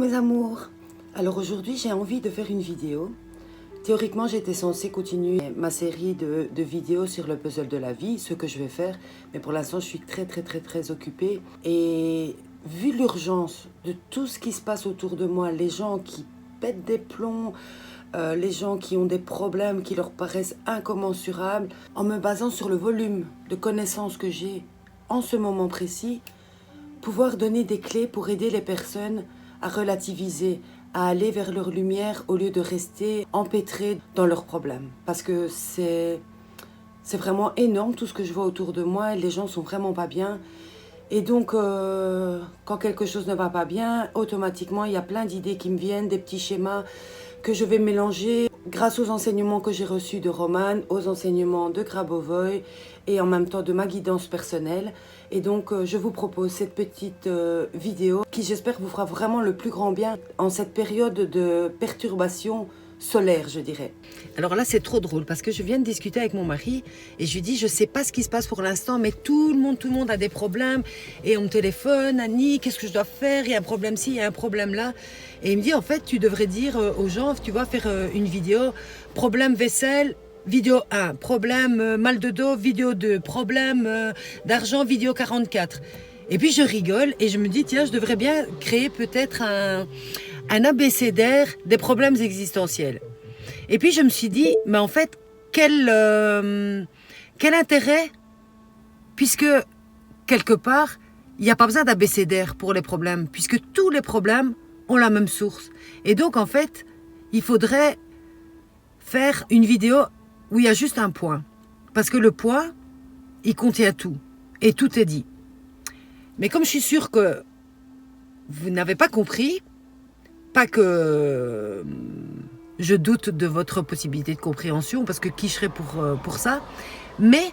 mes amours. Alors aujourd'hui j'ai envie de faire une vidéo. Théoriquement j'étais censée continuer ma série de vidéos sur le puzzle de la vie, ce que je vais faire. Mais pour l'instant je suis très occupée. Et vu l'urgence de tout ce qui se passe autour de moi, les gens qui pètent des plombs, les gens qui ont des problèmes qui leur paraissent incommensurables, en me basant sur le volume de connaissances que j'ai en ce moment précis, pouvoir donner des clés pour aider les personnes à relativiser, à aller vers leur lumière au lieu de rester empêtrées dans leurs problèmes. Parce que c'est vraiment énorme tout ce que je vois autour de moi et les gens sont vraiment pas bien. Et donc, quand quelque chose ne va pas bien, automatiquement, il y a plein d'idées qui me viennent, des petits schémas que je vais mélanger grâce aux enseignements que j'ai reçus de Romane, aux enseignements de Grabovoi et en même temps de ma guidance personnelle. Et donc, je vous propose cette petite vidéo qui, j'espère, vous fera vraiment le plus grand bien en cette période de perturbation solaire, je dirais. Alors là, c'est trop drôle parce que je viens de discuter avec mon mari et je lui dis, je sais pas ce qui se passe pour l'instant, mais tout le monde a des problèmes et on me téléphone, Annie, qu'est-ce que je dois faire? Il y a un problème ci, il y a un problème là. Et il me dit, en fait, tu devrais dire aux gens, tu vas faire une vidéo, problème vaisselle, vidéo 1, problème mal de dos, vidéo 2, problème d'argent, vidéo 44. Et puis je rigole et je me dis, tiens, je devrais bien créer peut-être un abécédaire des problèmes existentiels. Et puis je me suis dit, mais en fait, quel intérêt, puisque quelque part, il n'y a pas besoin d'abécédaire pour les problèmes, puisque tous les problèmes ont la même source. Et donc en fait, il faudrait faire une vidéo où il y a juste un point. Parce que le point, il contient tout. Et tout est dit. Mais comme je suis sûre que vous n'avez pas compris, pas que je doute de votre possibilité de compréhension, parce que qui je serais pour ça, mais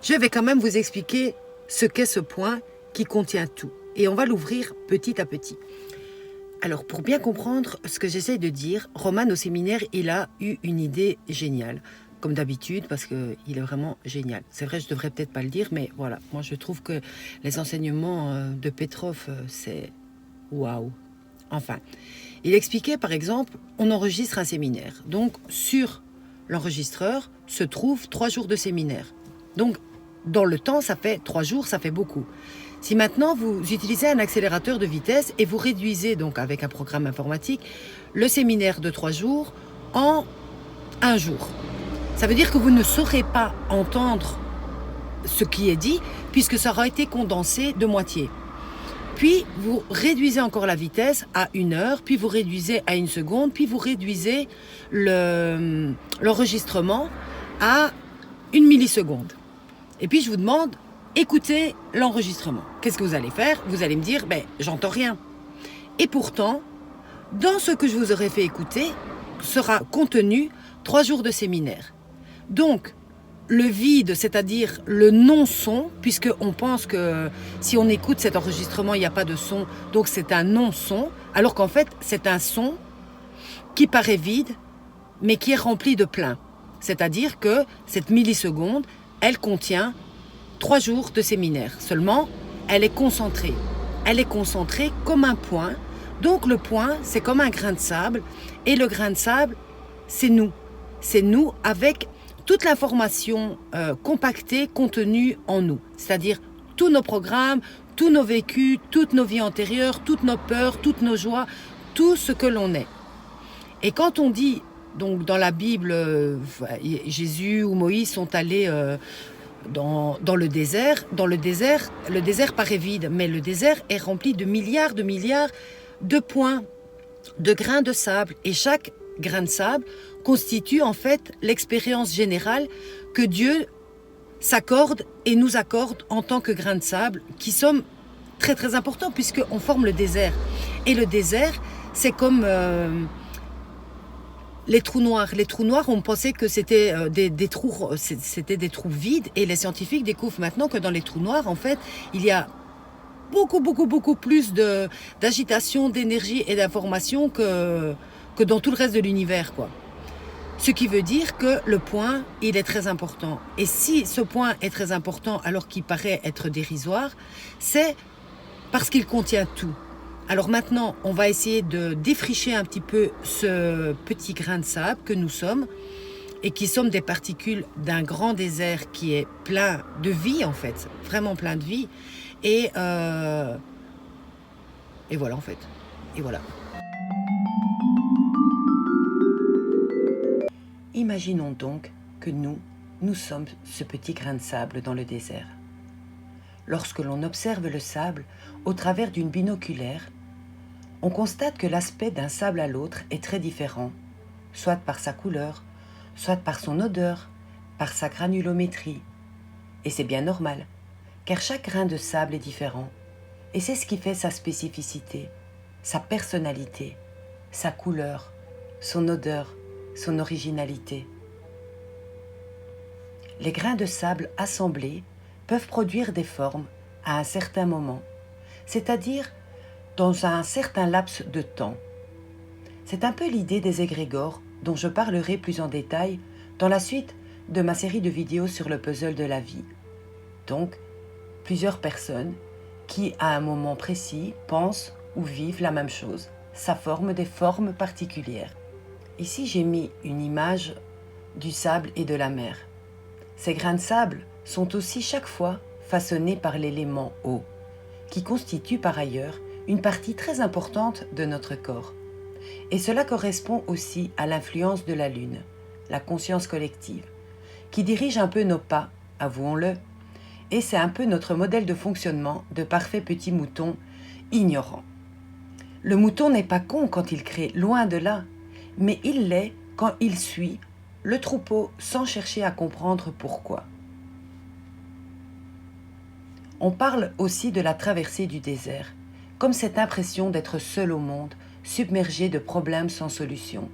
je vais quand même vous expliquer ce qu'est ce point qui contient tout. Et on va l'ouvrir petit à petit. Alors, pour bien comprendre ce que j'essaye de dire, Romane au séminaire, il a eu une idée géniale. Comme d'habitude, parce qu'il est vraiment génial. C'est vrai, je devrais peut-être pas le dire, mais voilà. Moi, je trouve que les enseignements de Petrov, c'est waouh. Enfin, il expliquait, par exemple, on enregistre un séminaire. Donc, sur l'enregistreur se trouvent 3 jours de séminaire. Donc, dans le temps, ça fait 3 jours, ça fait beaucoup. Si maintenant, vous utilisez un accélérateur de vitesse et vous réduisez, donc avec un programme informatique, le séminaire de 3 jours en 1 jour. Ça veut dire que vous ne saurez pas entendre ce qui est dit, puisque ça aura été condensé de moitié. Puis, vous réduisez encore la vitesse à 1 heure, puis vous réduisez à 1 seconde, puis vous réduisez l'enregistrement à 1 milliseconde. Et puis, je vous demande, écoutez l'enregistrement. Qu'est-ce que vous allez faire? Vous allez me dire, j'entends rien. Et pourtant, dans ce que je vous aurais fait écouter, sera contenu 3 jours de séminaire. Donc, le vide, c'est-à-dire le non-son, puisqu'on pense que si on écoute cet enregistrement, il n'y a pas de son, donc c'est un non-son, alors qu'en fait, c'est un son qui paraît vide, mais qui est rempli de plein. C'est-à-dire que cette milliseconde, elle contient 3 jours de séminaire. Seulement, elle est concentrée. Elle est concentrée comme un point. Donc, le point, c'est comme un grain de sable. Et le grain de sable, c'est nous. C'est nous avec toute l'information compactée, contenue en nous. C'est-à-dire tous nos programmes, tous nos vécus, toutes nos vies antérieures, toutes nos peurs, toutes nos joies, tout ce que l'on est. Et quand on dit, donc dans la Bible, Jésus ou Moïse sont allés dans le désert, le désert paraît vide, mais le désert est rempli de milliards de points, de grains de sable. Et chaque grain de sable constitue en fait l'expérience générale que Dieu s'accorde et nous accorde en tant que grain de sable, qui sommes très importants puisqu'on forme le désert. Et le désert, c'est comme les trous noirs. Les trous noirs, on pensait que c'était des trous vides, et les scientifiques découvrent maintenant que dans les trous noirs, en fait, il y a beaucoup plus d'agitation, d'énergie et d'information que dans tout le reste de l'univers, quoi. Ce qui veut dire que le point, il est très important. Et si ce point est très important alors qu'il paraît être dérisoire, c'est parce qu'il contient tout. Alors maintenant, on va essayer de défricher un petit peu ce petit grain de sable que nous sommes et qui sommes des particules d'un grand désert qui est plein de vie en fait, vraiment plein de vie. Et voilà en fait. Et voilà. Imaginons donc que nous sommes ce petit grain de sable dans le désert. Lorsque l'on observe le sable au travers d'une binoculaire, on constate que l'aspect d'un sable à l'autre est très différent, soit par sa couleur, soit par son odeur, par sa granulométrie. Et c'est bien normal, car chaque grain de sable est différent. Et c'est ce qui fait sa spécificité, sa personnalité, sa couleur, son odeur, son originalité. Les grains de sable assemblés peuvent produire des formes à un certain moment, c'est-à-dire dans un certain laps de temps. C'est un peu l'idée des égrégores dont je parlerai plus en détail dans la suite de ma série de vidéos sur le puzzle de la vie. Donc, plusieurs personnes qui, à un moment précis, pensent ou vivent la même chose. Ça forme des formes particulières. Ici, j'ai mis une image du sable et de la mer. Ces grains de sable sont aussi chaque fois façonnés par l'élément eau, qui constitue par ailleurs une partie très importante de notre corps. Et cela correspond aussi à l'influence de la Lune, la conscience collective, qui dirige un peu nos pas, avouons-le, et c'est un peu notre modèle de fonctionnement de parfaits petits moutons ignorants. Le mouton n'est pas con quand il crée, loin de là, mais il l'est quand il suit le troupeau sans chercher à comprendre pourquoi. On parle aussi de la traversée du désert, comme cette impression d'être seul au monde, submergé de problèmes sans solution.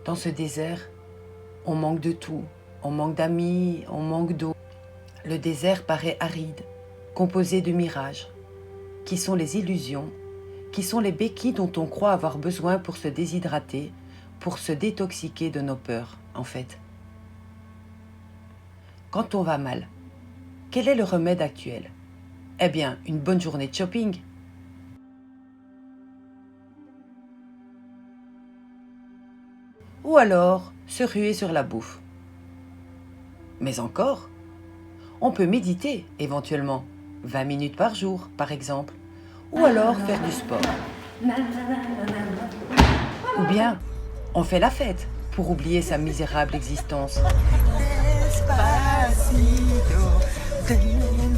Dans ce désert, on manque de tout, on manque d'amis, on manque d'eau. Le désert paraît aride, composé de mirages, qui sont les illusions, qui sont les béquilles dont on croit avoir besoin pour se déshydrater, pour se détoxiquer de nos peurs, en fait. Quand on va mal, quel est le remède actuel? Eh bien, une bonne journée de shopping. Ou alors, se ruer sur la bouffe. Mais encore, on peut méditer, éventuellement, 20 minutes par jour, par exemple. Ou alors faire du sport. Ou bien, on fait la fête pour oublier sa misérable existence.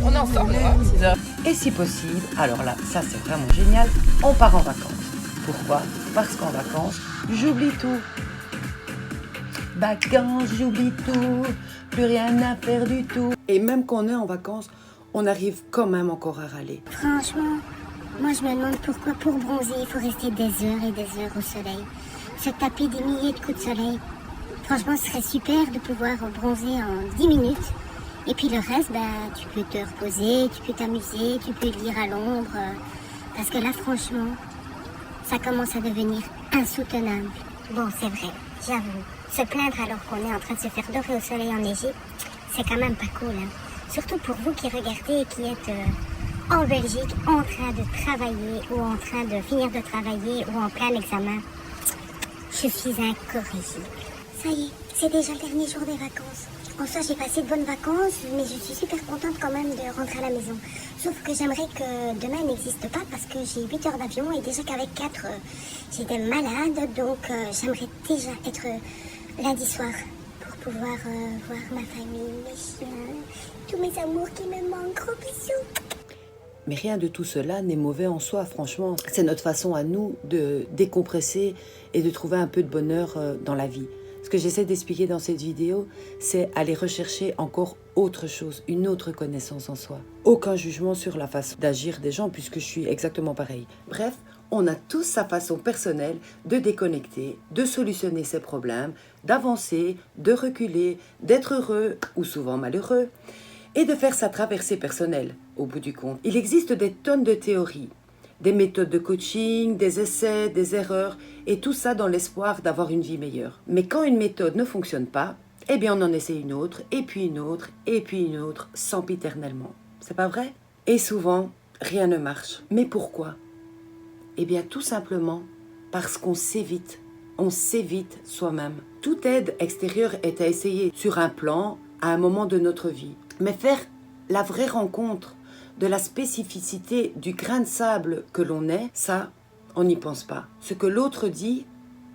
On est ensemble, là. Et si possible, alors là, ça c'est vraiment génial, on part en vacances. Pourquoi? Parce qu'en vacances, j'oublie tout. Vacances, j'oublie tout, plus rien à faire du tout. Et même quand on est en vacances, on arrive quand même encore à râler. Franchement, moi je me demande pourquoi pour bronzer, il faut rester des heures et des heures au soleil. Se taper des milliers de coups de soleil. Franchement, ce serait super de pouvoir bronzer en 10 minutes. Et puis le reste, tu peux te reposer, tu peux t'amuser, tu peux lire à l'ombre. Parce que là, franchement, ça commence à devenir insoutenable. Bon, c'est vrai, j'avoue. Se plaindre alors qu'on est en train de se faire dorer au soleil en Égypte, c'est quand même pas cool. Hein. Surtout pour vous qui regardez et qui êtes en Belgique en train de travailler ou en train de finir de travailler ou en plein examen. Je suis incorrigible. Ça y est, c'est déjà le dernier jour des vacances. En soi, j'ai passé de bonnes vacances, mais je suis super contente quand même de rentrer à la maison. Sauf que j'aimerais que demain n'existe pas parce que j'ai 8 heures d'avion et déjà qu'avec 4, j'étais malade. Donc j'aimerais déjà être lundi soir pour pouvoir voir ma famille, mes chiens, tous mes amours qui me manquent. Gros bisous. Mais rien de tout cela n'est mauvais en soi, franchement. C'est notre façon à nous de décompresser et de trouver un peu de bonheur dans la vie. Ce que j'essaie d'expliquer dans cette vidéo, c'est aller rechercher encore autre chose, une autre connaissance en soi. Aucun jugement sur la façon d'agir des gens, puisque je suis exactement pareil. Bref, on a tous sa façon personnelle de déconnecter, de solutionner ses problèmes, d'avancer, de reculer, d'être heureux ou souvent malheureux, et de faire sa traversée personnelle, au bout du compte. Il existe des tonnes de théories, des méthodes de coaching, des essais, des erreurs, et tout ça dans l'espoir d'avoir une vie meilleure. Mais quand une méthode ne fonctionne pas, eh bien on en essaie une autre, et puis une autre, et puis une autre, sempiternellement. C'est pas vrai? Et souvent, rien ne marche. Mais pourquoi? Eh bien tout simplement parce qu'on s'évite. On s'évite soi-même. Toute aide extérieure est à essayer sur un plan, à un moment de notre vie. Mais faire la vraie rencontre de la spécificité du grain de sable que l'on est, ça, on n'y pense pas. Ce que l'autre dit,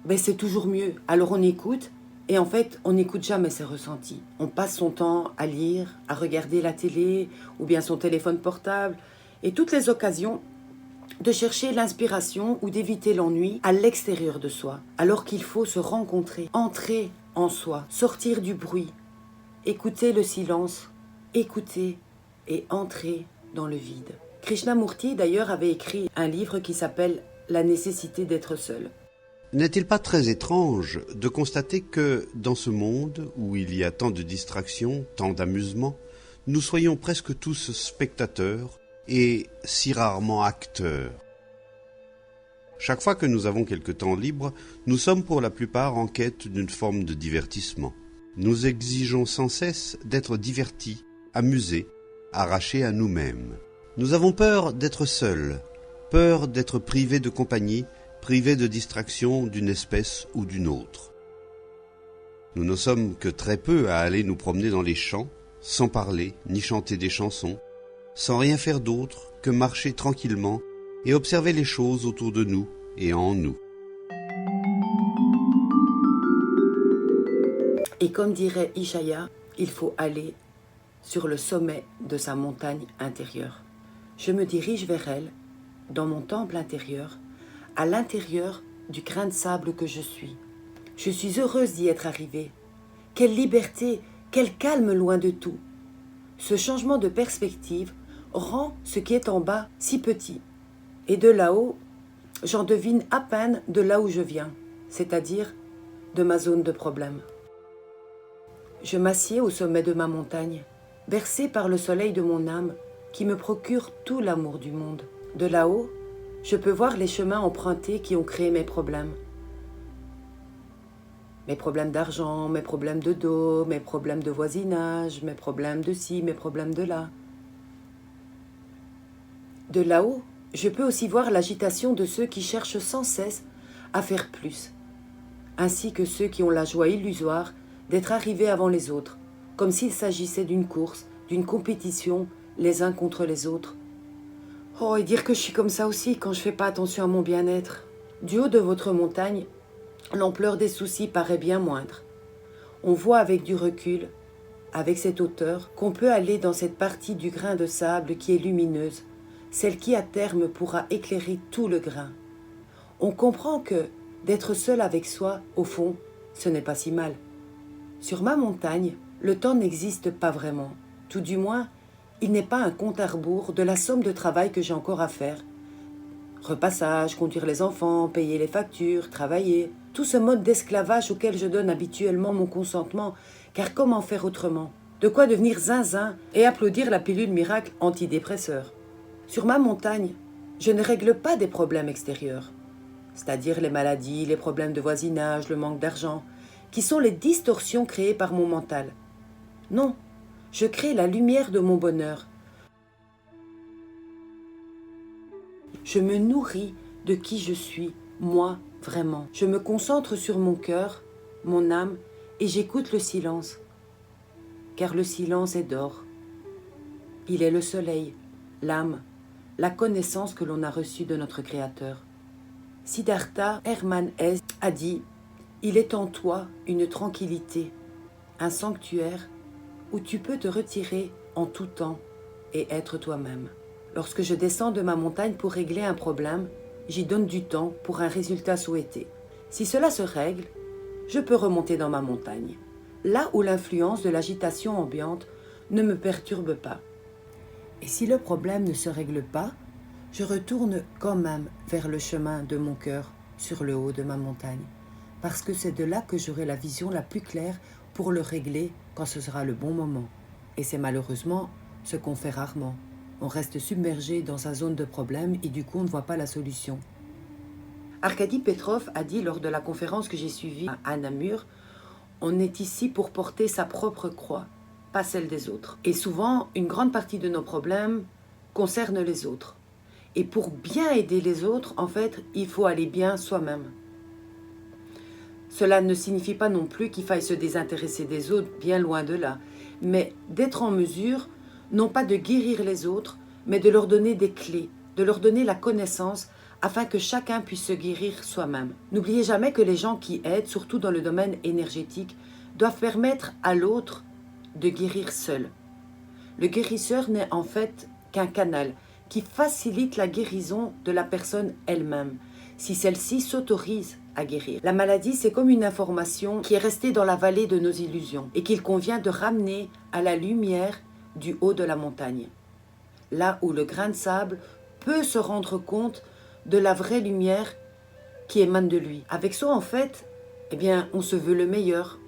ben c'est toujours mieux. Alors on écoute, et en fait, on n'écoute jamais ses ressentis. On passe son temps à lire, à regarder la télé, ou bien son téléphone portable, et toutes les occasions de chercher l'inspiration ou d'éviter l'ennui à l'extérieur de soi, alors qu'il faut se rencontrer, entrer en soi, sortir du bruit, écouter le silence, écouter et entrer dans le vide. Krishnamurti d'ailleurs avait écrit un livre qui s'appelle « La nécessité d'être seul ». N'est-il pas très étrange de constater que, dans ce monde où il y a tant de distractions, tant d'amusements, nous soyons presque tous spectateurs et si rarement acteurs. Chaque fois que nous avons quelque temps libre, nous sommes pour la plupart en quête d'une forme de divertissement. Nous exigeons sans cesse d'être divertis, amusés, arrachés à nous-mêmes. Nous avons peur d'être seuls, peur d'être privés de compagnie, privés de distraction d'une espèce ou d'une autre. Nous ne sommes que très peu à aller nous promener dans les champs, sans parler ni chanter des chansons, sans rien faire d'autre que marcher tranquillement et observer les choses autour de nous et en nous. Et comme dirait Ishaya, il faut aller sur le sommet de sa montagne intérieure. Je me dirige vers elle, dans mon temple intérieur, à l'intérieur du grain de sable que je suis. Je suis heureuse d'y être arrivée. Quelle liberté, quel calme loin de tout. Ce changement de perspective rend ce qui est en bas si petit. Et de là-haut, j'en devine à peine de là où je viens, c'est-à-dire de ma zone de problème. Je m'assieds au sommet de ma montagne, bercée par le soleil de mon âme qui me procure tout l'amour du monde. De là-haut, je peux voir les chemins empruntés qui ont créé mes problèmes. Mes problèmes d'argent, mes problèmes de dos, mes problèmes de voisinage, mes problèmes de ci, mes problèmes de là. De là-haut, je peux aussi voir l'agitation de ceux qui cherchent sans cesse à faire plus, ainsi que ceux qui ont la joie illusoire d'être arrivés avant les autres, comme s'il s'agissait d'une course, d'une compétition, les uns contre les autres. Oh, et dire que je suis comme ça aussi quand je fais pas attention à mon bien-être. Du haut de votre montagne, l'ampleur des soucis paraît bien moindre. On voit avec du recul, avec cette hauteur, qu'on peut aller dans cette partie du grain de sable qui est lumineuse, celle qui à terme pourra éclairer tout le grain. On comprend que d'être seul avec soi, au fond, ce n'est pas si mal. Sur ma montagne, le temps n'existe pas vraiment. Tout du moins, il n'est pas un compte à rebours de la somme de travail que j'ai encore à faire. Repassage, conduire les enfants, payer les factures, travailler, tout ce mode d'esclavage auquel je donne habituellement mon consentement, car comment faire autrement? De quoi devenir zinzin et applaudir la pilule miracle antidépresseur. Sur ma montagne, je ne règle pas des problèmes extérieurs, c'est-à-dire les maladies, les problèmes de voisinage, le manque d'argent, qui sont les distorsions créées par mon mental. Non, je crée la lumière de mon bonheur. Je me nourris de qui je suis, moi, vraiment. Je me concentre sur mon cœur, mon âme, et j'écoute le silence. Car le silence est d'or. Il est le soleil, l'âme, la connaissance que l'on a reçue de notre Créateur. Siddhartha Hermann Hesse a dit « Il est en toi une tranquillité, un sanctuaire où tu peux te retirer en tout temps et être toi-même. Lorsque je descends de ma montagne pour régler un problème, j'y donne du temps pour un résultat souhaité. Si cela se règle, je peux remonter dans ma montagne, là où l'influence de l'agitation ambiante ne me perturbe pas. Et si le problème ne se règle pas, je retourne quand même vers le chemin de mon cœur sur le haut de ma montagne, parce que c'est de là que j'aurai la vision la plus claire pour le régler quand ce sera le bon moment. Et c'est malheureusement ce qu'on fait rarement. On reste submergé dans sa zone de problème et du coup on ne voit pas la solution. Arkady Petrov a dit lors de la conférence que j'ai suivie à Namur, on est ici pour porter sa propre croix, pas celle des autres. Et souvent, une grande partie de nos problèmes concerne les autres. Et pour bien aider les autres, en fait, il faut aller bien soi-même. Cela ne signifie pas non plus qu'il faille se désintéresser des autres, bien loin de là, mais d'être en mesure, non pas de guérir les autres, mais de leur donner des clés, de leur donner la connaissance afin que chacun puisse se guérir soi-même. N'oubliez jamais que les gens qui aident, surtout dans le domaine énergétique, doivent permettre à l'autre de guérir seul. Le guérisseur n'est en fait qu'un canal qui facilite la guérison de la personne elle-même, si celle-ci s'autorise à guérir. La maladie, c'est comme une information qui est restée dans la vallée de nos illusions et qu'il convient de ramener à la lumière du haut de la montagne, là où le grain de sable peut se rendre compte de la vraie lumière qui émane de lui. Avec ça, en fait, eh bien, on se veut le meilleur.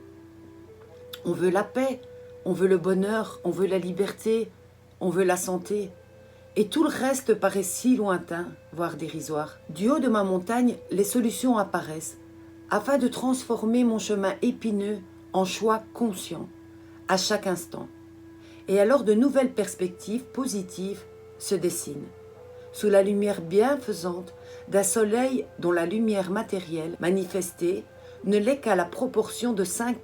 On veut la paix, on veut le bonheur, on veut la liberté, on veut la santé. Et tout le reste paraît si lointain, voire dérisoire. Du haut de ma montagne, les solutions apparaissent, afin de transformer mon chemin épineux en choix conscients, à chaque instant. Et alors de nouvelles perspectives positives se dessinent, sous la lumière bienfaisante d'un soleil dont la lumière matérielle manifestée ne l'est qu'à la proportion de 5%.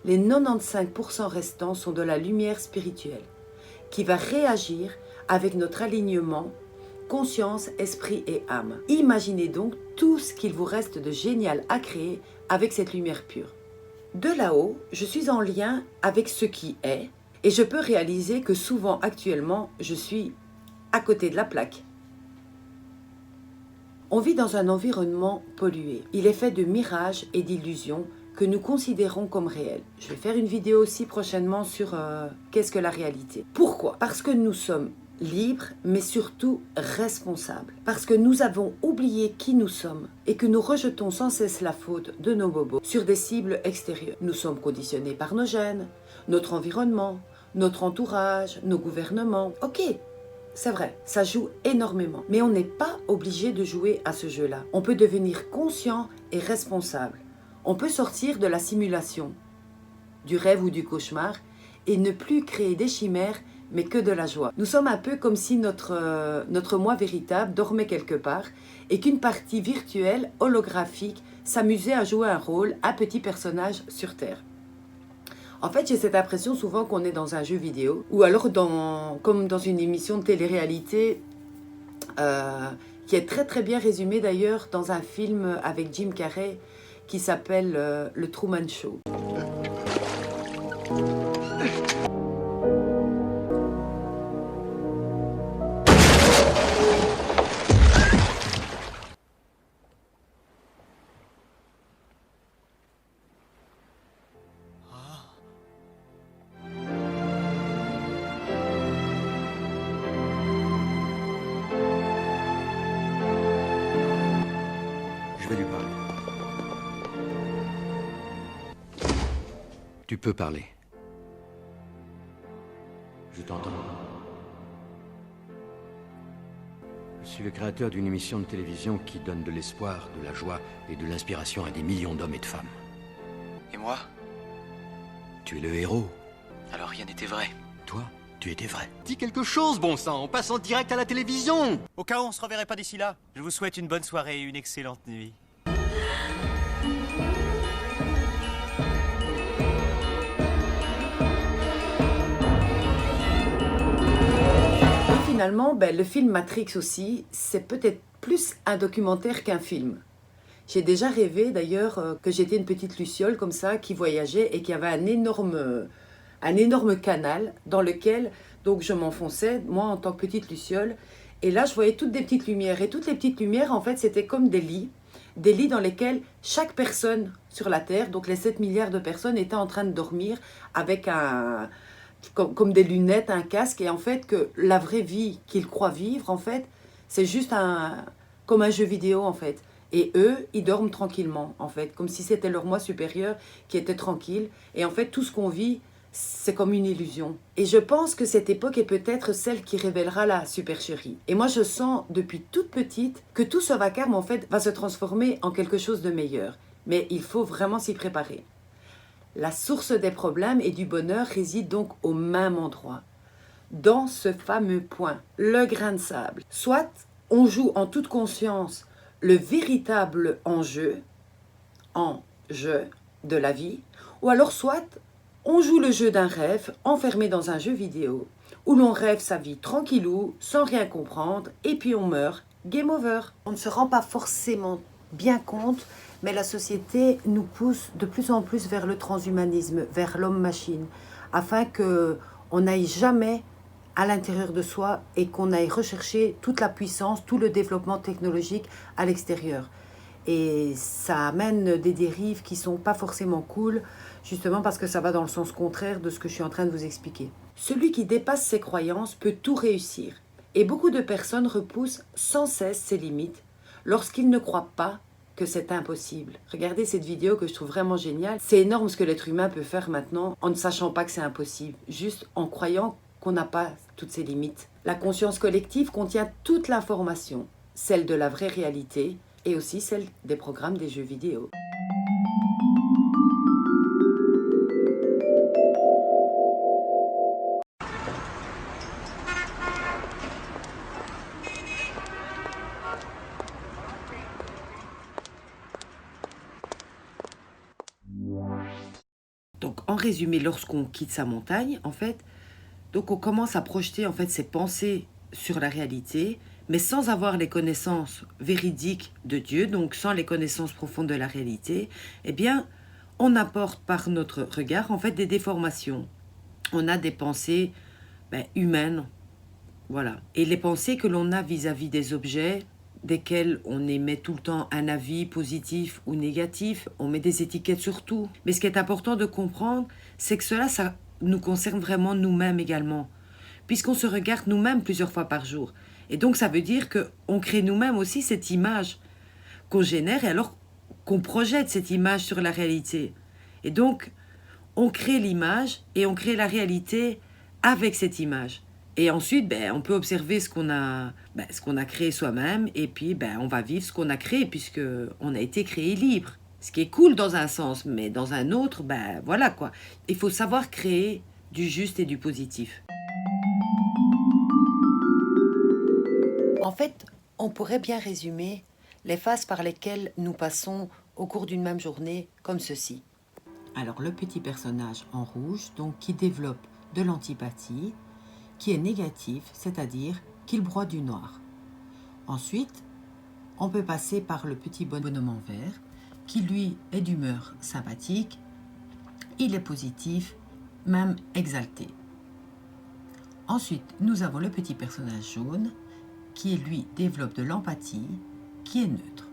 Les 95% restants sont de la lumière spirituelle, qui va réagir avec notre alignement, conscience, esprit et âme. Imaginez donc tout ce qu'il vous reste de génial à créer avec cette lumière pure. De là-haut, je suis en lien avec ce qui est, et je peux réaliser que souvent actuellement, je suis à côté de la plaque. On vit dans un environnement pollué. Il est fait de mirages et d'illusions que nous considérons comme réels. Je vais faire une vidéo aussi prochainement sur qu'est-ce que la réalité. Pourquoi? Parce que nous sommes libres, mais surtout responsables. Parce que nous avons oublié qui nous sommes et que nous rejetons sans cesse la faute de nos bobos sur des cibles extérieures. Nous sommes conditionnés par nos gènes, notre environnement, notre entourage, nos gouvernements. Ok, c'est vrai, ça joue énormément. Mais on n'est pas obligé de jouer à ce jeu-là. On peut devenir conscient et responsable. On peut sortir de la simulation, du rêve ou du cauchemar, et ne plus créer des chimères, mais que de la joie. Nous sommes un peu comme si notre moi véritable dormait quelque part, et qu'une partie virtuelle, holographique, s'amusait à jouer un rôle, un petit personnage sur Terre. En fait, j'ai cette impression souvent qu'on est dans un jeu vidéo, ou alors comme dans une émission de télé-réalité, qui est très très bien résumée d'ailleurs dans un film avec Jim Carrey, qui s'appelle Le Truman Show. Je vais lui parler. Tu peux parler. Je t'entends. Je suis le créateur d'une émission de télévision qui donne de l'espoir, de la joie et de l'inspiration à des millions d'hommes et de femmes. Et moi? Tu es le héros. Alors rien n'était vrai. Toi, tu étais vrai. Dis quelque chose, bon sang, on passe en direct à la télévision. Au cas où on se reverrait pas d'ici là, je vous souhaite une bonne soirée et une excellente nuit. Finalement, le film Matrix aussi, c'est peut-être plus un documentaire qu'un film. J'ai déjà rêvé d'ailleurs que j'étais une petite luciole comme ça qui voyageait et qui avait un énorme canal dans lequel donc je m'enfonçais, moi en tant que petite luciole. Et là, je voyais toutes des petites lumières. Et toutes les petites lumières, en fait, c'était comme des lits dans lesquels chaque personne sur la Terre, donc les 7 milliards de personnes, étaient en train de dormir avec comme des lunettes, un casque, et en fait que la vraie vie qu'ils croient vivre, en fait, c'est juste comme un jeu vidéo, en fait. Et eux, ils dorment tranquillement, en fait, comme si c'était leur moi supérieur qui était tranquille. Et en fait, tout ce qu'on vit, c'est comme une illusion. Et je pense que cette époque est peut-être celle qui révélera la supercherie. Et moi, je sens depuis toute petite que tout ce vacarme, en fait, va se transformer en quelque chose de meilleur. Mais il faut vraiment s'y préparer. La source des problèmes et du bonheur réside donc au même endroit, dans ce fameux point, le grain de sable. Soit on joue en toute conscience le véritable enjeu de la vie, ou alors soit on joue le jeu d'un rêve enfermé dans un jeu vidéo, où l'on rêve sa vie tranquillou, sans rien comprendre, et puis on meurt, game over. On ne se rend pas forcément bien compte, mais la société nous pousse de plus en plus vers le transhumanisme, vers l'homme-machine, afin qu'on n'aille jamais à l'intérieur de soi et qu'on aille rechercher toute la puissance, tout le développement technologique à l'extérieur. Et ça amène des dérives qui ne sont pas forcément cool, justement parce que ça va dans le sens contraire de ce que je suis en train de vous expliquer. Celui qui dépasse ses croyances peut tout réussir. Et beaucoup de personnes repoussent sans cesse ses limites lorsqu'ils ne croient pas que c'est impossible. Regardez cette vidéo que je trouve vraiment géniale. C'est énorme ce que l'être humain peut faire maintenant en ne sachant pas que c'est impossible, juste en croyant qu'on n'a pas toutes ces limites. La conscience collective contient toute l'information, celle de la vraie réalité et aussi celle des programmes des jeux vidéo. Donc, en résumé, lorsqu'on quitte sa montagne, en fait, donc on commence à projeter en fait ses pensées sur la réalité, mais sans avoir les connaissances véridiques de Dieu, donc sans les connaissances profondes de la réalité, eh bien, on apporte par notre regard en fait des déformations. On a des pensées humaines, voilà. Et les pensées que l'on a vis-à-vis des objets, desquels on émet tout le temps un avis positif ou négatif, on met des étiquettes sur tout. Mais ce qui est important de comprendre, c'est que cela, ça nous concerne vraiment nous-mêmes également, puisqu'on se regarde nous-mêmes plusieurs fois par jour. Et donc ça veut dire qu'on crée nous-mêmes aussi cette image qu'on génère et alors qu'on projette cette image sur la réalité. Et donc on crée l'image et on crée la réalité avec cette image. Et ensuite, on peut observer ce qu'on a créé soi-même et puis on va vivre ce qu'on a créé puisqu'on a été créé libre. Ce qui est cool dans un sens, mais dans un autre, voilà quoi. Il faut savoir créer du juste et du positif. En fait, on pourrait bien résumer les phases par lesquelles nous passons au cours d'une même journée comme ceci. Alors, le petit personnage en rouge, donc qui développe de l'antipathie, qui est négatif, c'est-à-dire qu'il broie du noir. Ensuite, on peut passer par le petit bonhomme en vert, qui lui est d'humeur sympathique, il est positif, même exalté. Ensuite, nous avons le petit personnage jaune, qui lui développe de l'empathie, qui est neutre.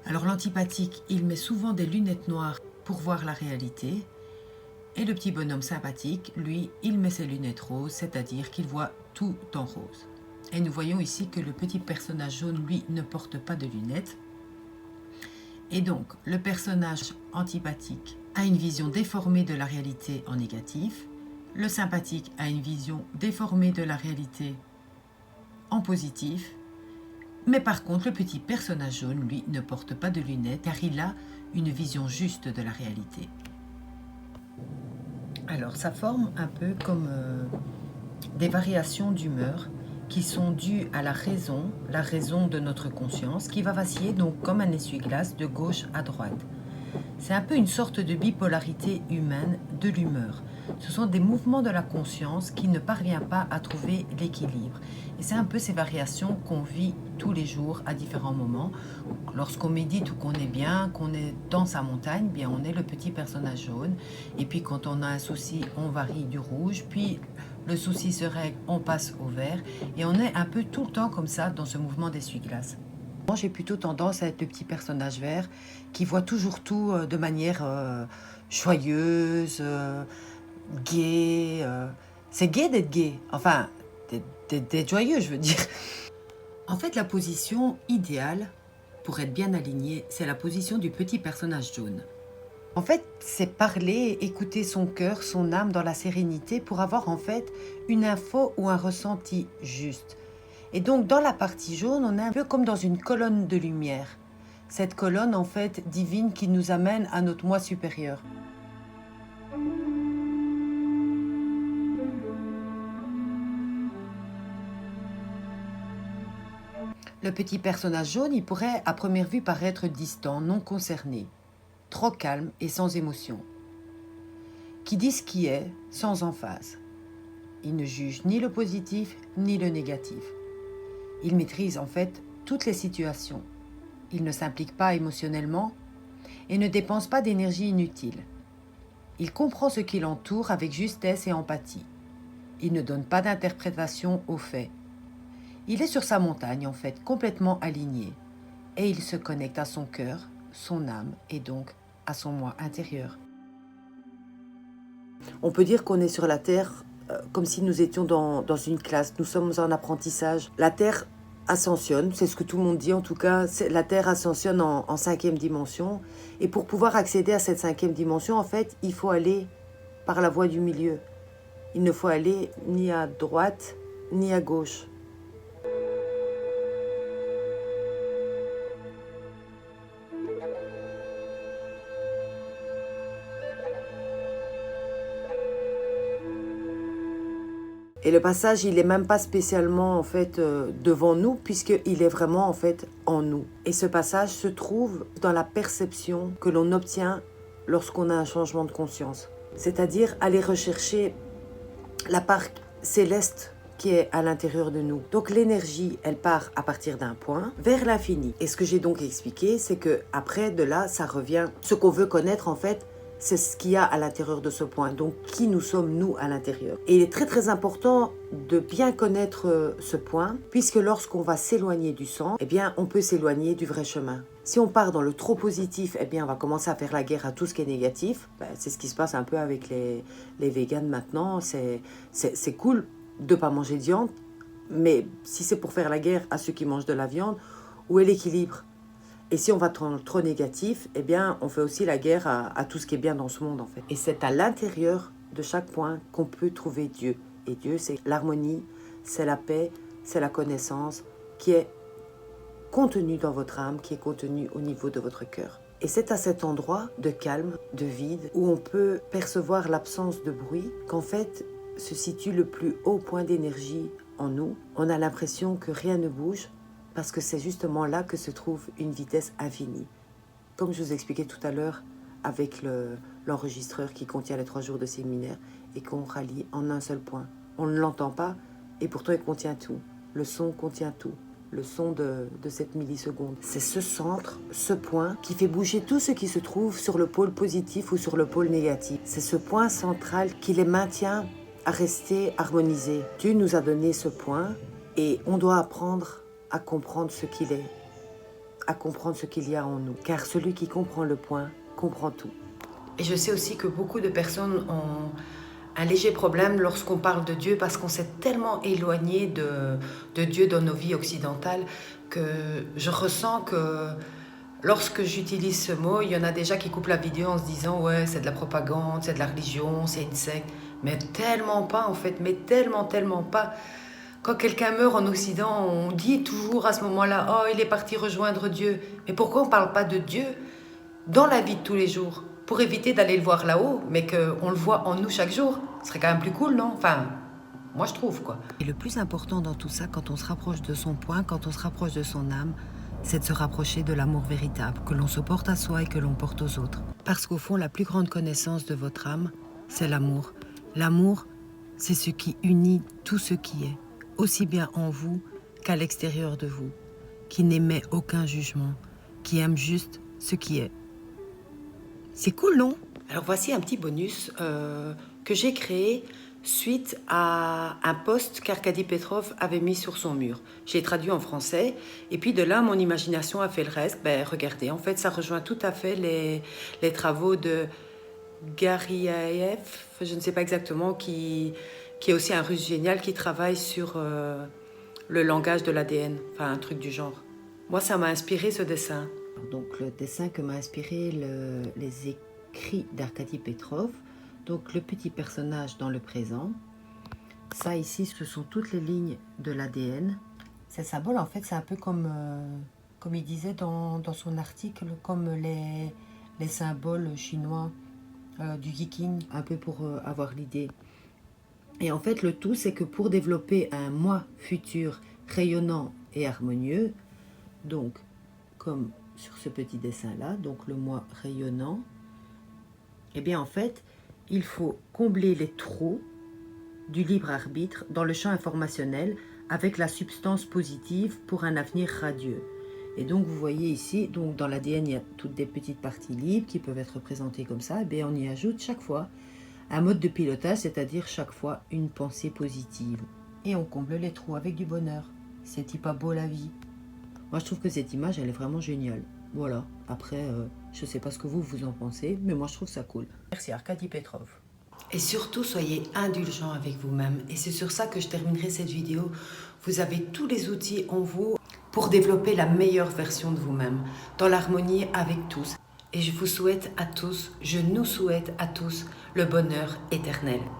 Alors l'antipathique, il met souvent des lunettes noires pour voir la réalité, et le petit bonhomme sympathique, lui, il met ses lunettes roses, c'est-à-dire qu'il voit tout en rose. Et nous voyons ici que le petit personnage jaune, lui, ne porte pas de lunettes. Et donc, le personnage antipathique a une vision déformée de la réalité en négatif. Le sympathique a une vision déformée de la réalité en positif. Mais par contre, le petit personnage jaune, lui, ne porte pas de lunettes car il a une vision juste de la réalité. Alors, ça forme un peu comme des variations d'humeur qui sont dues à la raison de notre conscience, qui va vaciller donc comme un essuie-glace de gauche à droite. C'est un peu une sorte de bipolarité humaine de l'humeur. Ce sont des mouvements de la conscience qui ne parvient pas à trouver l'équilibre. Et c'est un peu ces variations qu'on vit tous les jours à différents moments. Lorsqu'on médite ou qu'on est bien, qu'on est dans sa montagne, bien on est le petit personnage jaune. Et puis quand on a un souci, on varie du rouge. Puis le souci se règle, on passe au vert. Et on est un peu tout le temps comme ça dans ce mouvement d'essuie-glace. Moi, j'ai plutôt tendance à être le petit personnage vert qui voit toujours tout de manière joyeuse, gaie. C'est gai d'être gai. Enfin, d'être joyeux, je veux dire. En fait, la position idéale pour être bien aligné, c'est la position du petit personnage jaune. En fait, c'est parler, écouter son cœur, son âme dans la sérénité pour avoir en fait une info ou un ressenti juste. Et donc, dans la partie jaune, on est un peu comme dans une colonne de lumière. Cette colonne, en fait, divine qui nous amène à notre moi supérieur. Le petit personnage jaune, il pourrait à première vue paraître distant, non concerné, trop calme et sans émotion, qui dit ce qui est sans emphase. Il ne juge ni le positif ni le négatif. Il maîtrise en fait toutes les situations. Il ne s'implique pas émotionnellement et ne dépense pas d'énergie inutile. Il comprend ce qui l'entoure avec justesse et empathie. Il ne donne pas d'interprétation aux faits. Il est sur sa montagne en fait, complètement aligné. Et il se connecte à son cœur, son âme et donc à son moi intérieur. On peut dire qu'on est sur la Terre comme si nous étions dans une classe. Nous sommes en apprentissage. La Terre ascensionne, c'est ce que tout le monde dit en tout cas. La Terre ascensionne en 5e dimension. Et pour pouvoir accéder à cette 5e dimension, en fait, il faut aller par la voie du milieu. Il ne faut aller ni à droite, ni à gauche. Et le passage, il n'est même pas spécialement en fait devant nous, puisqu'il est vraiment en fait en nous. Et ce passage se trouve dans la perception que l'on obtient lorsqu'on a un changement de conscience. C'est-à-dire aller rechercher la part céleste qui est à l'intérieur de nous. Donc l'énergie, elle part à partir d'un point vers l'infini. Et ce que j'ai donc expliqué, c'est que après de là, ça revient. Ce qu'on veut connaître en fait, c'est ce qu'il y a à l'intérieur de ce point. Donc, qui nous sommes, nous, à l'intérieur. Et il est très, très important de bien connaître ce point, puisque lorsqu'on va s'éloigner du centre, eh bien, on peut s'éloigner du vrai chemin. Si on part dans le trop positif, eh bien, on va commencer à faire la guerre à tout ce qui est négatif. Ben, c'est ce qui se passe un peu avec les véganes maintenant. C'est cool de ne pas manger de viande, mais si c'est pour faire la guerre à ceux qui mangent de la viande, où est l'équilibre ? Et si on va trop négatif, eh bien, on fait aussi la guerre à tout ce qui est bien dans ce monde, en fait. Et c'est à l'intérieur de chaque point qu'on peut trouver Dieu. Et Dieu, c'est l'harmonie, c'est la paix, c'est la connaissance qui est contenue dans votre âme, qui est contenue au niveau de votre cœur. Et c'est à cet endroit de calme, de vide, où on peut percevoir l'absence de bruit, qu'en fait se situe le plus haut point d'énergie en nous. On a l'impression que rien ne bouge, parce que c'est justement là que se trouve une vitesse infinie. Comme je vous expliquais tout à l'heure avec l'enregistreur qui contient les 3 jours de séminaire et qu'on rallie en un seul point. On ne l'entend pas et pourtant il contient tout. Le son contient tout. Le son de cette milliseconde. C'est ce centre, ce point qui fait bouger tout ce qui se trouve sur le pôle positif ou sur le pôle négatif. C'est ce point central qui les maintient à rester harmonisés. Dieu nous a donné ce point et on doit apprendre à comprendre ce qu'il est, à comprendre ce qu'il y a en nous. Car celui qui comprend le point, comprend tout. Et je sais aussi que beaucoup de personnes ont un léger problème lorsqu'on parle de Dieu parce qu'on s'est tellement éloigné de Dieu dans nos vies occidentales que je ressens que lorsque j'utilise ce mot, il y en a déjà qui coupent la vidéo en se disant « ouais, c'est de la propagande, c'est de la religion, c'est une secte ». Mais tellement pas en fait, mais tellement pas. Quand quelqu'un meurt en Occident, on dit toujours à ce moment-là « oh, il est parti rejoindre Dieu ». Mais pourquoi on ne parle pas de Dieu dans la vie de tous les jours pour éviter d'aller le voir là-haut, mais qu'on le voit en nous chaque jour? Ce serait quand même plus cool, non? Enfin, moi je trouve quoi. Et le plus important dans tout ça, quand on se rapproche de son point, quand on se rapproche de son âme, c'est de se rapprocher de l'amour véritable, que l'on se porte à soi et que l'on porte aux autres. Parce qu'au fond, la plus grande connaissance de votre âme, c'est l'amour. L'amour, c'est ce qui unit tout ce qui est, aussi bien en vous qu'à l'extérieur de vous, qui n'émet aucun jugement, qui aime juste ce qui est. C'est cool, non? Alors voici un petit bonus que j'ai créé suite à un post qu'Arkady Petrov avait mis sur son mur. J'ai traduit en français et puis de là, mon imagination a fait le reste. Ben, regardez, en fait, ça rejoint tout à fait les travaux de Garyaev, je ne sais pas exactement, qui est aussi un russe génial qui travaille sur le langage de l'ADN, enfin un truc du genre. Moi, ça m'a inspiré ce dessin. Donc le dessin que m'a inspiré les écrits d'Arkady Petrov. Donc le petit personnage dans le présent. Ça ici, ce sont toutes les lignes de l'ADN. Ces symboles, en fait, c'est un peu comme il disait dans son article, comme les symboles chinois du Yiking, un peu pour avoir l'idée. Et en fait, le tout, c'est que pour développer un moi futur rayonnant et harmonieux, Donc, comme sur ce petit dessin-là, donc le moi rayonnant, eh bien en fait, il faut combler les trous du libre arbitre dans le champ informationnel avec la substance positive pour un avenir radieux. Et donc vous voyez ici, donc dans l'ADN, il y a toutes des petites parties libres qui peuvent être représentées comme ça, et bien on y ajoute chaque fois un mode de pilotage, c'est-à-dire chaque fois une pensée positive. Et on comble les trous avec du bonheur. C'est pas beau la vie. Moi je trouve que cette image, elle est vraiment géniale. Voilà, après, je sais pas ce que vous en pensez, mais moi je trouve ça cool. Merci Arkady Petrov. Et surtout, soyez indulgents avec vous-même. Et c'est sur ça que je terminerai cette vidéo. Vous avez tous les outils en vous pour développer la meilleure version de vous-même, dans l'harmonie avec tous. Et je vous souhaite à tous, je nous souhaite à tous le bonheur éternel.